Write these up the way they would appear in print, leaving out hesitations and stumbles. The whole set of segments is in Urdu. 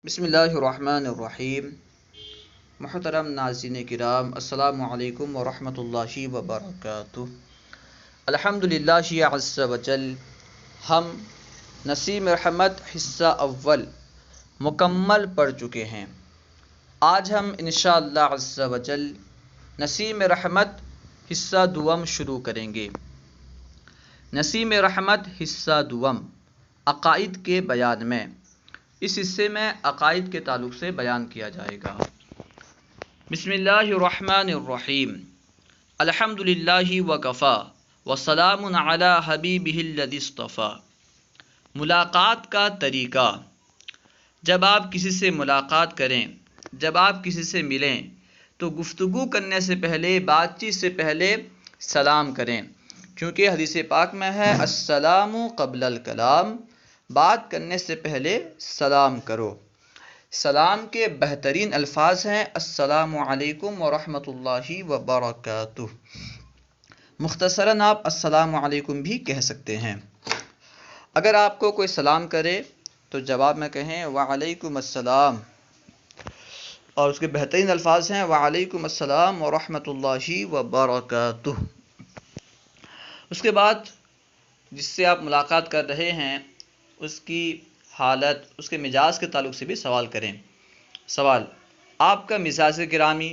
بسم اللہ الرحمن الرحیم۔ محترم ناظرین کرام، السلام علیکم ورحمۃ اللہ وبرکاتہ۔ الحمدللہ عز وجل، ہم نسیم رحمت حصہ اول مکمل پڑھ چکے ہیں۔ آج ہم انشاءاللہ عز وجل نسیم رحمت حصہ دوم شروع کریں گے۔ نسیم رحمت حصہ دوم عقائد کے بیان میں، اس حصے میں عقائد کے تعلق سے بیان کیا جائے گا۔ بسم اللہ الرحمن الرحیم۔ الحمدللہ وکفی وسلام علی حبیبہ الذی اصطفی۔ ملاقات کا طریقہ: جب آپ کسی سے ملاقات کریں، جب آپ کسی سے ملیں تو گفتگو کرنے سے پہلے، بات چیت سے پہلے سلام کریں، کیونکہ حدیث پاک میں ہے السلام قبل الکلام، بات کرنے سے پہلے سلام کرو۔ سلام کے بہترین الفاظ ہیں السلام علیکم ورحمۃ اللہ وبرکاتہ۔ مختصراً آپ السلام علیکم بھی کہہ سکتے ہیں۔ اگر آپ کو کوئی سلام کرے تو جواب میں کہیں وعلیکم السلام، اور اس کے بہترین الفاظ ہیں وعلیکم السلام ورحمۃ اللہ وبرکاتہ۔ اس کے بعد جس سے آپ ملاقات کر رہے ہیں اس کی حالت، اس کے مزاج کے تعلق سے بھی سوال کریں۔ سوال: آپ کا مزاج گرامی؟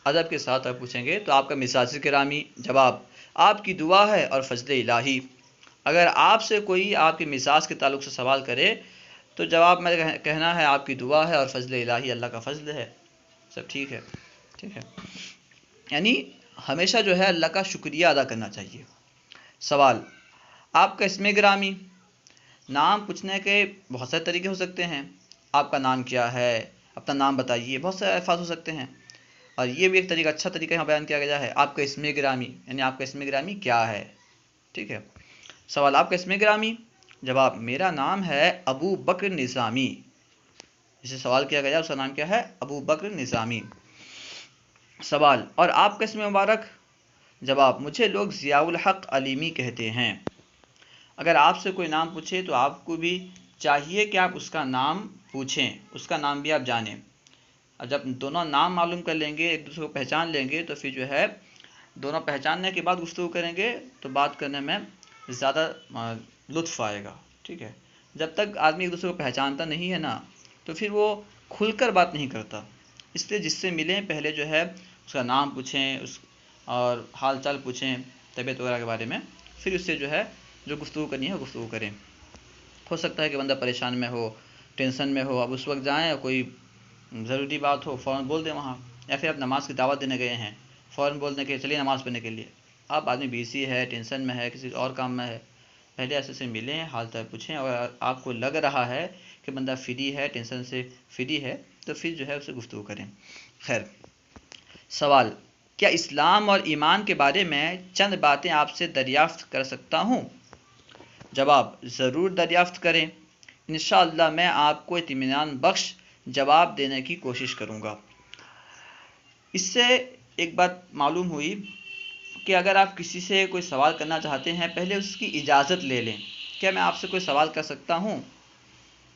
ادب کے ساتھ آپ پوچھیں گے تو آپ کا مزاج گرامی۔ جواب: آپ کی دعا ہے اور فضل الہی۔ اگر آپ سے کوئی آپ کے مزاج کے تعلق سے سوال کرے تو جواب میں کہنا ہے آپ کی دعا ہے اور فضل الہی، اللہ کا فضل ہے، سب ٹھیک ہے، ٹھیک ہے، یعنی ہمیشہ جو ہے اللہ کا شکریہ ادا کرنا چاہیے۔ سوال: آپ کا اسم گرامی؟ نام پوچھنے کے بہت سارے طریقے ہو سکتے ہیں۔ آپ کا نام کیا ہے، اپنا نام بتائیے، بہت سارے الفاظ ہو سکتے ہیں، اور یہ بھی ایک طریقہ، اچھا طریقہ یہاں بیان کیا گیا ہے آپ کا اسم گرامی، یعنی آپ کا اسم گرامی کیا ہے، ٹھیک ہے۔ سوال: آپ کا اسم گرامی؟ جواب: میرا نام ہے ابو بکر نظامی۔ جسے سوال کیا گیا اس کا نام کیا ہے؟ ابو بکر نظامی۔ سوال: اور آپ کا اسم مبارک؟ جواب: مجھے لوگ ضیاء الحق علیمی کہتے ہیں۔ اگر آپ سے کوئی نام پوچھے تو آپ کو بھی چاہیے کہ آپ اس کا نام پوچھیں، اس کا نام بھی آپ جانیں۔ اور جب دونوں نام معلوم کر لیں گے، ایک دوسرے کو پہچان لیں گے، تو پھر جو ہے دونوں پہچاننے کے بعد گفتگو کریں گے تو بات کرنے میں زیادہ لطف آئے گا، ٹھیک ہے۔ جب تک آدمی ایک دوسرے کو پہچانتا نہیں ہے نا تو پھر وہ کھل کر بات نہیں کرتا۔ اس لیے جس سے ملیں پہلے جو ہے اس کا نام پوچھیں، اور حال چال پوچھیں، طبیعت وغیرہ کے بارے میں، پھر اس سے جو ہے جو گفتگو کرنی ہے گفتگو کریں۔ ہو سکتا ہے کہ بندہ پریشان میں ہو، ٹینشن میں ہو، اب اس وقت جائیں اور کوئی ضروری بات ہو فوراً بول دیں وہاں، یا پھر آپ نماز کی دعوت دینے گئے ہیں، فوراً بول دیں کہ چلیے نماز پڑھنے کے لیے۔ آپ آدمی بیزی ہے، ٹینشن میں ہے، کسی اور کام میں ہے، پہلے ایسے سے ملیں، حال چال پوچھیں، اور آپ کو لگ رہا ہے کہ بندہ فری ہے، ٹینشن سے فری ہے، تو پھر جو ہے اسے گفتگو کریں۔ خیر، سوال: کیا اسلام اور ایمان کے بارے میں چند باتیں آپ سے دریافت کر سکتا ہوں؟ جواب: ضرور دریافت کریں، انشاءاللہ میں آپ کو اطمینان بخش جواب دینے کی کوشش کروں گا۔ اس سے ایک بات معلوم ہوئی کہ اگر آپ کسی سے کوئی سوال کرنا چاہتے ہیں پہلے اس کی اجازت لے لیں۔ کیا میں آپ سے کوئی سوال کر سکتا ہوں؟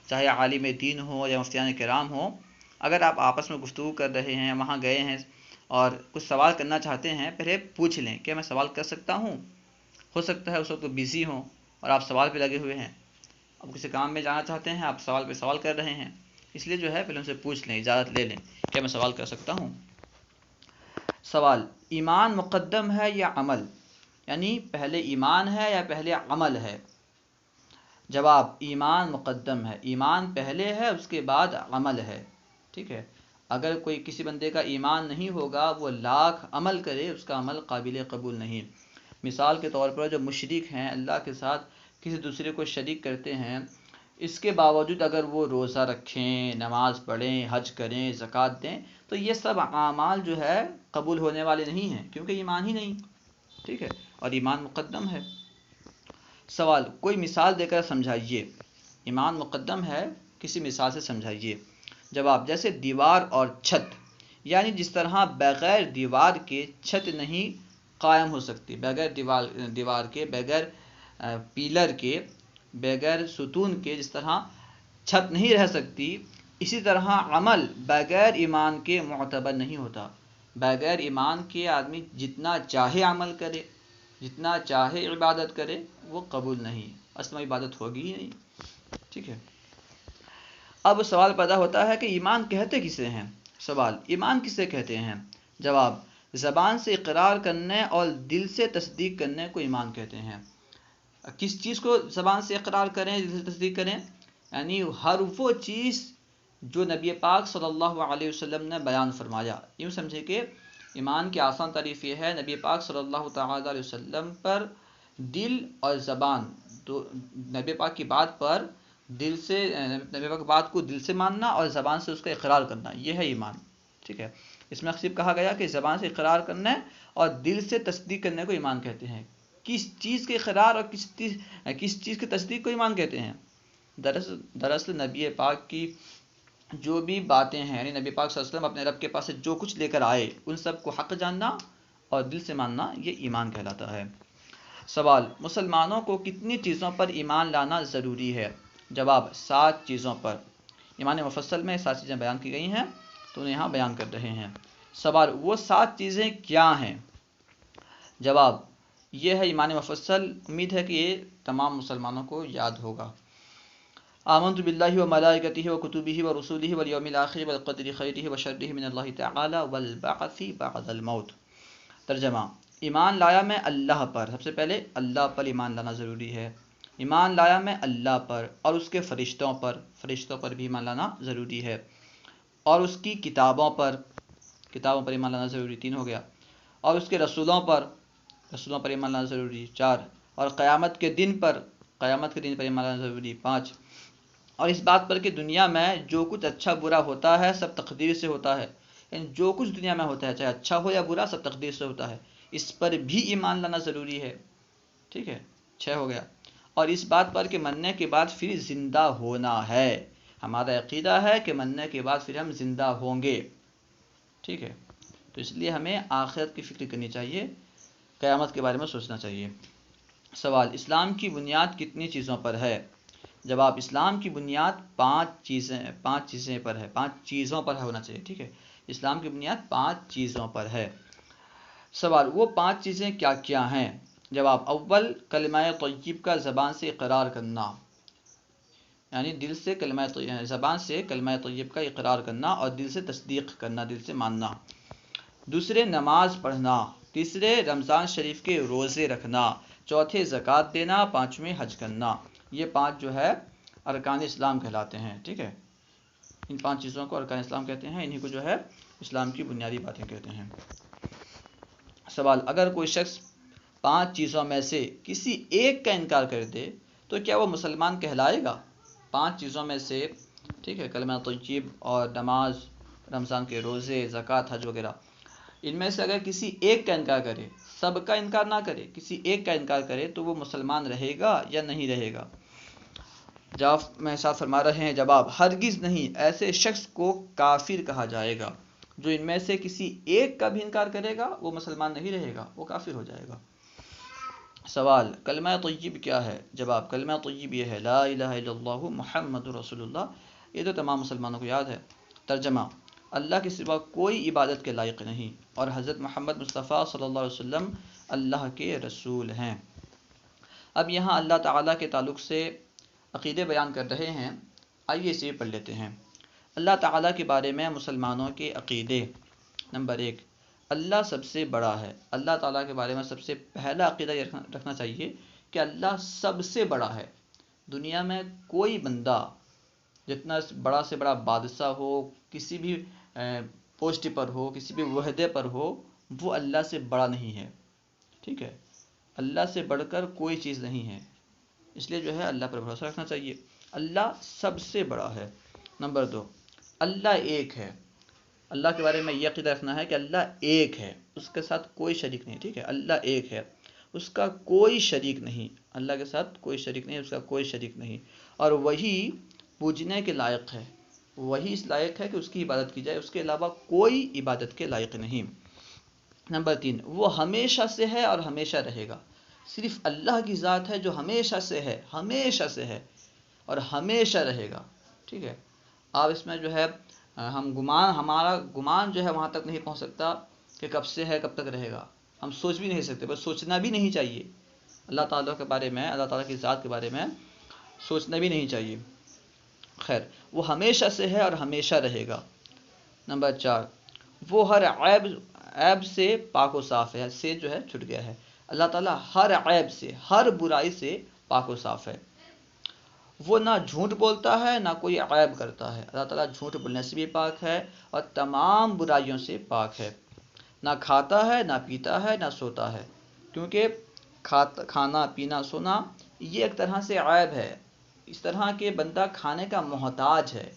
چاہے عالم دین ہو یا مفتیان کرام ہو، اگر آپ آپس میں گفتگو کر رہے ہیں، وہاں گئے ہیں اور کچھ سوال کرنا چاہتے ہیں، پہلے پوچھ لیں کیا میں سوال کر سکتا ہوں؟ ہو سکتا ہے اس وقت بزی ہوں اور آپ سوال پہ لگے ہوئے ہیں، اب کسی کام میں جانا چاہتے ہیں، آپ سوال پہ سوال کر رہے ہیں، اس لیے جو ہے پہلے ان سے پوچھ لیں، اجازت لے لیں، کیا میں سوال کر سکتا ہوں؟ سوال: ایمان مقدم ہے یا عمل؟ یعنی پہلے ایمان ہے یا پہلے عمل ہے؟ جواب: ایمان مقدم ہے، ایمان پہلے ہے، اس کے بعد عمل ہے، ٹھیک ہے۔ اگر کوئی کسی بندے کا ایمان نہیں ہوگا، وہ لاکھ عمل کرے، اس کا عمل قابل قبول نہیں۔ مثال کے طور پر جو مشرک ہیں، اللہ کے ساتھ کسی دوسرے کو شریک کرتے ہیں، اس کے باوجود اگر وہ روزہ رکھیں، نماز پڑھیں، حج کریں، زکوٰۃ دیں، تو یہ سب اعمال جو ہے قبول ہونے والے نہیں ہیں، کیونکہ ایمان ہی نہیں، ٹھیک ہے، اور ایمان مقدم ہے۔ سوال: کوئی مثال دے کر سمجھائیے۔ ایمان مقدم ہے، کسی مثال سے سمجھائیے۔ جواب: جیسے دیوار اور چھت، یعنی جس طرح بغیر دیوار کے چھت نہیں قائم ہو سکتی، بغیر دیوار کے، بغیر پیلر کے، بغیر ستون کے، جس طرح چھت نہیں رہ سکتی، اسی طرح عمل بغیر ایمان کے معتبر نہیں ہوتا۔ بغیر ایمان کے آدمی جتنا چاہے عمل کرے، جتنا چاہے عبادت کرے، وہ قبول نہیں، اصل میں عبادت ہوگی ہی نہیں، ٹھیک ہے۔ اب سوال پیدا ہوتا ہے کہ ایمان کہتے کسے ہیں؟ سوال، ایمان کسے کہتے ہیں؟ جواب، زبان سے اقرار کرنے اور دل سے تصدیق کرنے کو ایمان کہتے ہیں۔ کس چیز کو زبان سے اقرار کریں، دل سے تصدیق کریں؟ یعنی ہر وہ چیز جو نبی پاک صلی اللہ علیہ وسلم نے بیان فرمایا۔ یوں سمجھے کہ ایمان کی آسان تعریف یہ ہے، نبی پاک صلی اللہ تعالیٰ علیہ وسلم پر دل اور زبان، نبی پاک کی بات پر دل سے، نبی پاک کی بات کو دل سے ماننا اور زبان سے اس کا اقرار کرنا، یہ ہے ایمان، ٹھیک ہے۔ اس میں اکثر کہا گیا کہ زبان سے اقرار کرنے اور دل سے تصدیق کرنے کو ایمان کہتے ہیں۔ کس چیز کے اقرار اور کس چیز کی تصدیق کو ایمان کہتے ہیں؟ دراصل نبی پاک کی جو بھی باتیں ہیں، یعنی نبی پاک صلی اللہ علیہ وسلم اپنے رب کے پاس سے جو کچھ لے کر آئے، ان سب کو حق جاننا اور دل سے ماننا، یہ ایمان کہلاتا ہے۔ سوال، مسلمانوں کو کتنی چیزوں پر ایمان لانا ضروری ہے؟ جواب، 7 چیزوں پر۔ ایمان مفصل میں 7 چیزیں بیان کی گئی ہیں، تو انہیں یہاں بیان کر رہے ہیں۔ سوال، وہ 7 چیزیں کیا ہیں؟ جواب، یہ ہے ایمان مفصل، امید ہے کہ یہ تمام مسلمانوں کو یاد ہوگا۔ آمنت باللہ وملائکتہ وکتبہ ورسولہ والیوم الآخر والقدر خیرہ وشرہ من اللہ تعالی والبعث بعد الموت۔ ترجمہ، ایمان لایا میں اللہ پر، سب سے پہلے اللہ پر ایمان لانا ضروری ہے۔ ایمان لایا میں اللہ پر اور اس کے فرشتوں پر بھی ایمان لانا ضروری ہے، اور اس کی کتابوں پر ایمان لانا ضروری، 3 ہو گیا، اور اس کے رسولوں پر ایمان لانا ضروری، 4، اور قیامت کے دن پر ایمان لانا ضروری، 5، اور اس بات پر کہ دنیا میں جو کچھ اچھا برا ہوتا ہے سب تقدیر سے ہوتا ہے، یعنی جو کچھ دنیا میں ہوتا ہے چاہے اچھا ہو یا برا، سب تقدیر سے ہوتا ہے، اس پر بھی ایمان لانا ضروری ہے، ٹھیک ہے، 6 ہو گیا، اور اس بات پر کہ مرنے کے بعد پھر زندہ ہونا ہے، ہمارا عقیدہ ہے کہ مرنے کے بعد پھر ہم زندہ ہوں گے، ٹھیک ہے، تو اس لیے ہمیں آخرت کی فکر کرنی چاہیے، قیامت کے بارے میں سوچنا چاہیے۔ سوال، اسلام کی بنیاد کتنی چیزوں پر ہے؟ جواب، اسلام کی بنیاد 5 چیزیں پر ہے، 5 چیزوں پر ہونا چاہیے، ٹھیک ہے، اسلام کی بنیاد 5 چیزوں پر ہے۔ سوال، وہ 5 چیزیں کیا کیا ہیں؟ جواب، اول، کلمہ طیب کا زبان سے اقرار کرنا، یعنی زبان سے کلمہ طیب کا اقرار کرنا اور دل سے تصدیق کرنا، دل سے ماننا۔ دوسرے، نماز پڑھنا۔ تیسرے، رمضان شریف کے روزے رکھنا۔ چوتھے، زکوٰۃ دینا۔ 5ویں، حج کرنا۔ یہ 5 جو ہے ارکان اسلام کہلاتے ہیں، ٹھیک ہے، ان 5 چیزوں کو ارکان اسلام کہتے ہیں، انہی کو جو ہے اسلام کی بنیادی باتیں کہتے ہیں۔ سوال، اگر کوئی شخص 5 چیزوں میں سے کسی ایک کا انکار کر دے تو کیا وہ مسلمان کہلائے گا؟ 5 چیزوں میں سے، ٹھیک ہے، کلمہ طیب اور نماز، رمضان کے روزے، زکوٰۃ، حج وغیرہ، ان میں سے اگر کسی ایک کا انکار کرے، سب کا انکار نہ کرے، کسی ایک کا انکار کرے، تو وہ مسلمان رہے گا یا نہیں رہے گا؟ جواب میں ساتھ فرما رہے ہیں، جواب، ہرگز نہیں، ایسے شخص کو کافر کہا جائے گا جو ان میں سے کسی ایک کا بھی انکار کرے گا، وہ مسلمان نہیں رہے گا، وہ کافر ہو جائے گا۔ سوال، کلمہ طیب کیا ہے؟ جواب، کلمہ طیب یہ ہے، لا الہ الا اللہ محمد رسول اللہ، یہ تو تمام مسلمانوں کو یاد ہے۔ ترجمہ، اللہ کے سوا کوئی عبادت کے لائق نہیں اور حضرت محمد مصطفیٰ صلی اللہ علیہ وسلم اللہ کے رسول ہیں۔ اب یہاں اللہ تعالیٰ کے تعلق سے عقیدے بیان کر رہے ہیں، آئیے اسے پڑھ لیتے ہیں۔ اللہ تعالیٰ کے بارے میں مسلمانوں کے عقیدے۔ نمبر 1، اللہ سب سے بڑا ہے۔ اللہ تعالیٰ کے بارے میں سب سے پہلا عقیدہ یہ رکھنا چاہیے کہ اللہ سب سے بڑا ہے۔ دنیا میں کوئی بندہ جتنا بڑا سے بڑا بادشاہ ہو، کسی بھی پوسٹ پر ہو، کسی بھی وحدے پر ہو، وہ اللہ سے بڑا نہیں ہے، ٹھیک ہے، اللہ سے بڑھ کر کوئی چیز نہیں ہے، اس لیے جو ہے اللہ پر بھروسہ رکھنا چاہیے، اللہ سب سے بڑا ہے۔ نمبر 2، اللہ ایک ہے۔ اللہ کے بارے میں یہ عقیدہ رکھنا ہے کہ اللہ ایک ہے، اس کے ساتھ کوئی شریک نہیں، ٹھیک ہے، اللہ ایک ہے، اس کا کوئی شریک نہیں، اللہ کے ساتھ کوئی شریک نہیں، اس کا کوئی شریک نہیں، اور وہی پوجنے کے لائق ہے، وہی اس لائق ہے کہ اس کی عبادت کی جائے، اس کے علاوہ کوئی عبادت کے لائق نہیں۔ نمبر 3، وہ ہمیشہ سے ہے اور ہمیشہ رہے گا۔ صرف اللہ کی ذات ہے جو ہمیشہ سے ہے اور ہمیشہ رہے گا، ٹھیک ہے. آپ اس میں جو ہے ہمارا گمان جو ہے وہاں تک نہیں پہنچ سکتا کہ کب سے ہے کب تک رہے گا. ہم سوچ بھی نہیں سکتے، بس سوچنا بھی نہیں چاہیے. اللہ تعالیٰ کے بارے میں، اللہ تعالیٰ کی ذات کے بارے میں سوچنا بھی نہیں چاہیے. خیر، وہ ہمیشہ سے ہے اور ہمیشہ رہے گا. نمبر 4، وہ ہر عیب سے پاک و صاف ہے. سے جو ہے چھٹ گیا ہے. اللہ تعالیٰ ہر عیب سے، ہر برائی سے پاک و صاف ہے. وہ نہ جھوٹ بولتا ہے نہ کوئی عیب کرتا ہے. اللہ تعالیٰ جھوٹ بولنے سے بھی پاک ہے اور تمام برائیوں سے پاک ہے. نہ کھاتا ہے، نہ پیتا ہے، نہ سوتا ہے. کیونکہ کھانا پینا سونا یہ ایک طرح سے عیب ہے. اس طرح کہ بندہ کھانے کا محتاج ہے،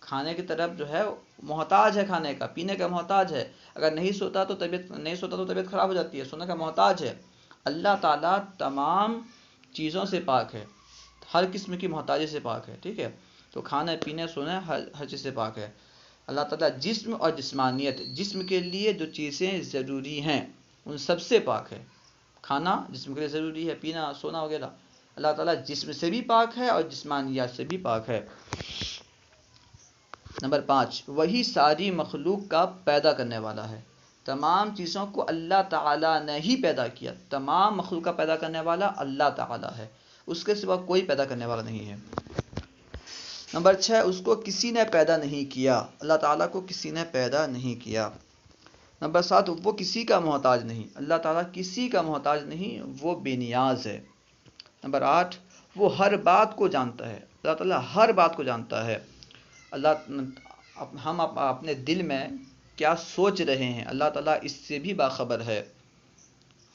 کھانے کی طرف جو ہے محتاج ہے، کھانے کا پینے کا محتاج ہے. اگر نہیں سوتا تو طبیعت خراب ہو جاتی ہے. سونے کا محتاج ہے. اللہ تعالیٰ تمام چیزوں سے پاک ہے، ہر قسم کی محتاجی سے پاک ہے. ٹھیک ہے، تو کھانے پینے سونے ہر چیز سے پاک ہے. اللہ تعالیٰ جسم اور جسمانیت، جسم کے لیے جو چیزیں ضروری ہیں ان سب سے پاک ہے. کھانا جسم کے لیے ضروری ہے، پینا سونا وغیرہ. اللہ تعالیٰ جسم سے بھی پاک ہے اور جسمانیات سے بھی پاک ہے. نمبر 5، وہی ساری مخلوق کا پیدا کرنے والا ہے. تمام چیزوں کو اللہ تعالیٰ نے ہی پیدا کیا. تمام مخلوق کا پیدا کرنے والا اللہ تعالیٰ ہے، اس کے سوا کوئی پیدا کرنے والا نہیں ہے. نمبر 6، اس کو کسی نے پیدا نہیں کیا. اللہ تعالیٰ کو کسی نے پیدا نہیں کیا. نمبر 7، وہ کسی کا محتاج نہیں. اللہ تعالیٰ کسی کا محتاج نہیں، وہ بے نیاز ہے. نمبر 8، وہ ہر بات کو جانتا ہے. اللہ تعالیٰ ہر بات کو جانتا ہے. ہم اپنے دل میں کیا سوچ رہے ہیں اللہ تعالیٰ اس سے بھی باخبر ہے.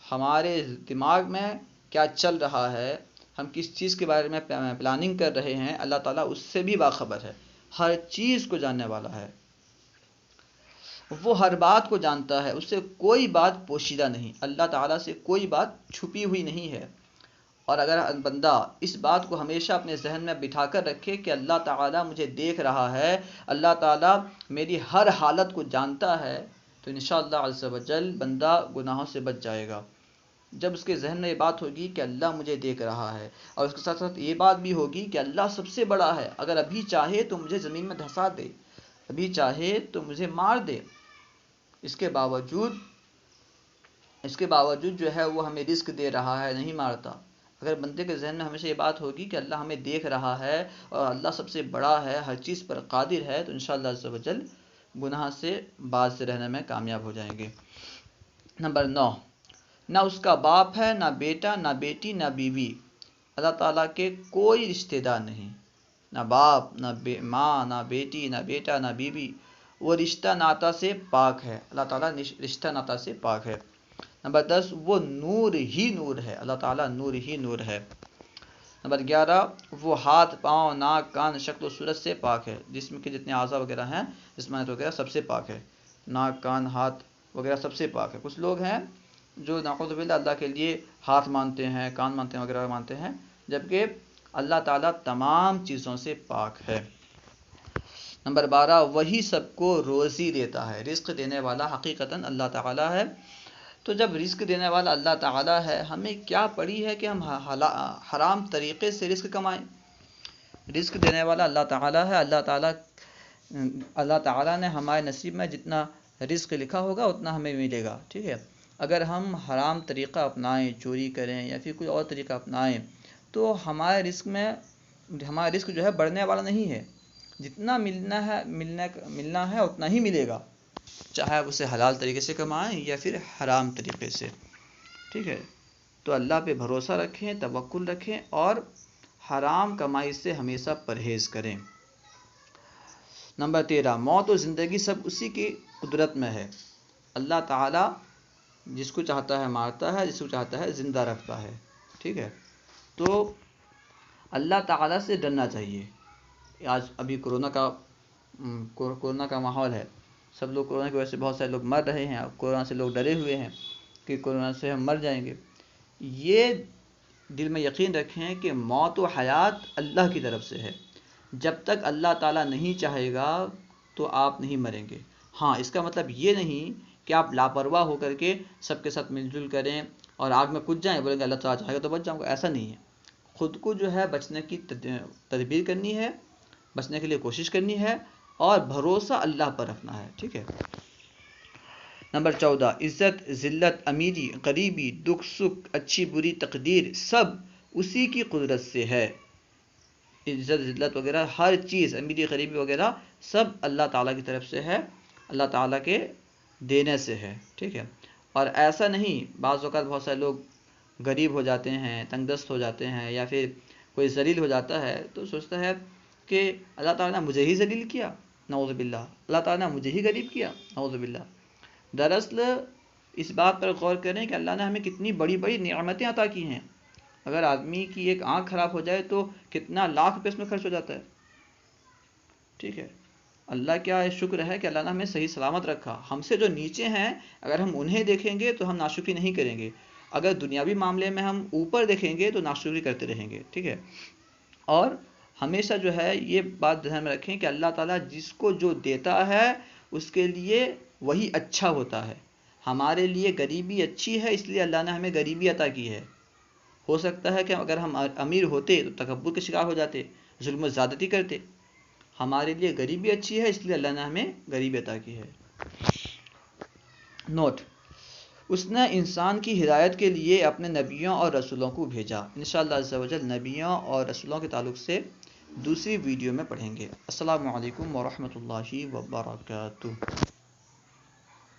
ہمارے دماغ میں کیا چل رہا ہے، ہم کس چیز کے بارے میں پلاننگ کر رہے ہیں، اللہ تعالیٰ اس سے بھی باخبر ہے. ہر چیز کو جاننے والا ہے. وہ ہر بات کو جانتا ہے، اس سے کوئی بات پوشیدہ نہیں. اللہ تعالیٰ سے کوئی بات چھپی ہوئی نہیں ہے. اور اگر بندہ اس بات کو ہمیشہ اپنے ذہن میں بٹھا کر رکھے کہ اللہ تعالیٰ مجھے دیکھ رہا ہے، اللہ تعالیٰ میری ہر حالت کو جانتا ہے، تو انشاءاللہ عز و جل بندہ گناہوں سے بچ جائے گا. جب اس کے ذہن میں یہ بات ہوگی کہ اللہ مجھے دیکھ رہا ہے، اور اس کے ساتھ ساتھ یہ بات بھی ہوگی کہ اللہ سب سے بڑا ہے، اگر ابھی چاہے تو مجھے زمین میں دھسا دے، ابھی چاہے تو مجھے مار دے، اس کے باوجود جو ہے وہ ہمیں رزق دے رہا ہے، نہیں مارتا. اگر بندے کے ذہن میں ہمیشہ یہ بات ہوگی کہ اللہ ہمیں دیکھ رہا ہے اور اللہ سب سے بڑا ہے، ہر چیز پر قادر ہے، تو انشاءاللہ عز و جل گناہ سے باز رہنے میں کامیاب ہو جائیں گے. نمبر 9، نہ اس کا باپ ہے، نہ بیٹا، نہ بیٹی، نہ بیوی. اللہ تعالیٰ کے کوئی رشتہ دار نہیں، نہ باپ، نہ ماں، نہ بیٹی، نہ بیٹا، نہ بیوی. وہ رشتہ ناتا سے پاک ہے. اللہ تعالیٰ رشتہ ناتا سے پاک ہے. نمبر 10، وہ نور ہی نور ہے. اللہ تعالیٰ نور ہی نور ہے. نمبر 11، وہ ہاتھ، پاؤں، ناک، کان، شکل و صورت سے پاک ہے. جسم کے جتنے اعضاء وغیرہ ہیں، جسمانیت وغیرہ سب سے پاک ہے. ناک، کان، ہاتھ وغیرہ سب سے پاک ہے. کچھ لوگ ہیں جو نعوذ باللہ اللہ کے لیے ہاتھ مانتے ہیں، کان مانتے ہیں وغیرہ مانتے ہیں، جبکہ اللہ تعالیٰ تمام چیزوں سے پاک ہے. نمبر 12، وہی سب کو روزی دیتا ہے. رزق دینے والا حقیقتاً اللہ تعالیٰ ہے. تو جب رزق دینے والا اللہ تعالیٰ ہے، ہمیں کیا پڑی ہے کہ ہم حرام طریقے سے رزق کمائیں. رزق دینے والا اللہ تعالیٰ ہے. اللہ تعالیٰ نے ہمارے نصیب میں جتنا رزق لکھا ہوگا اتنا ہمیں ملے گا. ٹھیک ہے، اگر ہم حرام طریقہ اپنائیں، چوری کریں یا پھر کوئی اور طریقہ اپنائیں، تو ہمارے رزق جو ہے بڑھنے والا نہیں ہے. جتنا ملنا ہے اتنا ہی ملے گا، چاہے اسے حلال طریقے سے کمائیں یا پھر حرام طریقے سے. ٹھیک ہے، تو اللہ پہ بھروسہ رکھیں، توکل رکھیں اور حرام کمائی سے ہمیشہ پرہیز کریں. نمبر 13، موت و زندگی سب اسی کی قدرت میں ہے. اللہ تعالیٰ جس کو چاہتا ہے مارتا ہے، جس کو چاہتا ہے زندہ رکھتا ہے. ٹھیک ہے، تو اللہ تعالیٰ سے ڈرنا چاہیے. آج ابھی کورونا کا ماحول ہے، سب لوگ کورونا کی وجہ سے بہت سارے لوگ مر رہے ہیں. کورونا سے لوگ ڈرے ہوئے ہیں کہ کورونا سے ہم مر جائیں گے. یہ دل میں یقین رکھیں کہ موت و حیات اللہ کی طرف سے ہے. جب تک اللہ تعالیٰ نہیں چاہے گا تو آپ نہیں مریں گے. ہاں، اس کا مطلب یہ نہیں کہ آپ لاپرواہ ہو کر کے سب کے ساتھ مل جل کریں اور آگ میں کود جائیں، بولیں گے اللہ تعالیٰ چاہے گا تو بچ جاؤں گا. ایسا نہیں ہے. خود کو جو ہے بچنے کی تدبیر کرنی ہے، بچنے کے لیے کوشش کرنی ہے اور بھروسہ اللہ پر رکھنا ہے. ٹھیک ہے. نمبر 14، عزت، ذلت، امیری، غریبی، دکھ سکھ، اچھی بری تقدیر سب اسی کی قدرت سے ہے. عزت ذلت وغیرہ ہر چیز، امیری غریبی وغیرہ سب اللہ تعالیٰ کی طرف سے ہے، اللہ تعالیٰ کے دینے سے ہے. ٹھیک ہے. اور ایسا نہیں، بعض اوقات بہت سارے لوگ غریب ہو جاتے ہیں، تنگ دست ہو جاتے ہیں، یا پھر کوئی ذلیل ہو جاتا ہے تو سوچتا ہے کہ اللہ تعالیٰ نے مجھے ہی ذلیل کیا، نعوذ باللہ، اللہ تعالیٰ نے مجھے ہی غریب کیا، نعوذ باللہ. دراصل اس بات پر غور کریں کہ اللہ نے ہمیں کتنی بڑی بڑی نعمتیں عطا کی ہیں. اگر آدمی کی ایک آنکھ خراب ہو جائے تو کتنا لاکھ روپے اس میں خرچ ہو جاتا ہے. ٹھیک ہے. اللہ کیا شکر ہے کہ اللہ نے ہمیں صحیح سلامت رکھا. ہم سے جو نیچے ہیں اگر ہم انہیں دیکھیں گے تو ہم ناشکری نہیں کریں گے، اگر دنیاوی معاملے میں ہم اوپر دیکھیں گے تو ناشکری کرتے رہیں گے. ٹھیک ہے. اور ہمیشہ جو ہے یہ بات ذہن میں رکھیں کہ اللہ تعالیٰ جس کو جو دیتا ہے اس کے لیے وہی اچھا ہوتا ہے. ہمارے لیے غریبی اچھی ہے، اس لیے اللہ نے ہمیں غریبی عطا کی ہے. ہو سکتا ہے کہ اگر ہم امیر ہوتے تو تکبر کے شکار ہو جاتے، ظلم و زیادتی کرتے. ہمارے لیے غریبی اچھی ہے، اس لیے اللہ نے ہمیں غریبی عطا کی ہے. نوٹ: اس نے انسان کی ہدایت کے لیے اپنے نبیوں اور رسولوں کو بھیجا. انشاءاللہ عز و جل نبیوں اور رسولوں کے تعلق سے دوسری ویڈیو میں پڑھیں گے. السلام علیکم ورحمۃ اللہ وبرکاتہ.